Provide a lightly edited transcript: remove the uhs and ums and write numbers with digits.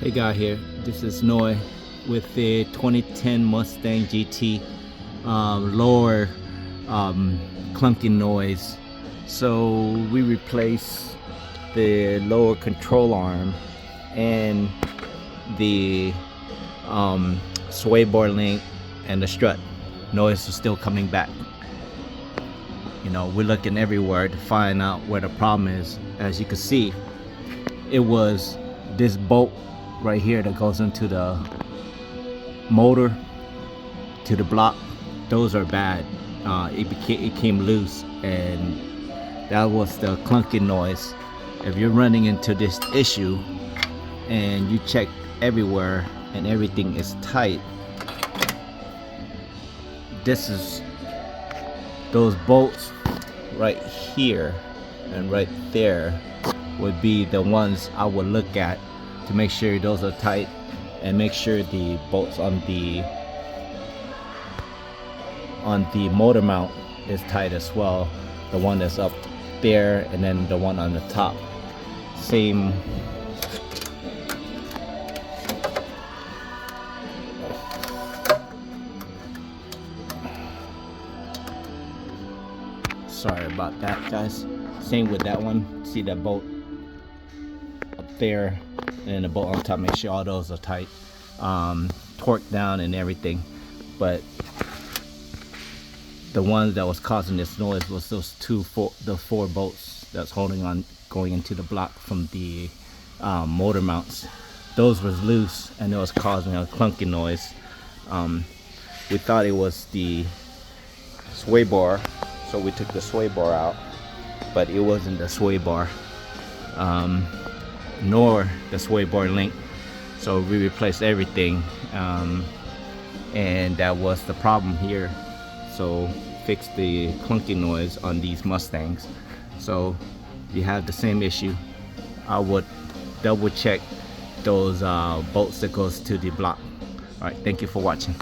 Hey guy here, this is Noy with the 2010 Mustang GT lower clunking noise. So we replaced the lower control arm and the sway bar link and the strut. Noise is still coming back. You know, we're looking everywhere to find out where the problem is. As you can see, it was this bolt right here that goes into the motor to the block. Those are bad. It came loose, and that was the clunking noise. If you're running into this issue and you check everywhere and everything is tight, this is those bolts right here and right there would be the ones I would look at to make sure those are tight, and make sure the bolts on the motor mount is tight as well. The one that's up there and then the one on the top. Same. Sorry about that, guys. Same with that one. See that bolt up there and then the bolt on top. Make sure all those are tight, torqued down and everything. But the ones that was causing this noise was those the four bolts that's holding on going into the block from the motor mounts. Those was loose and it was causing a clunking noise. We thought it was the sway bar, so we took the sway bar out, but it wasn't the sway bar, nor the sway bar link. So we replaced everything, and that was the problem here. So fix the clunking noise on these Mustangs. So you have the same issue, I would double check those bolts that goes to the block. All right, thank you for watching.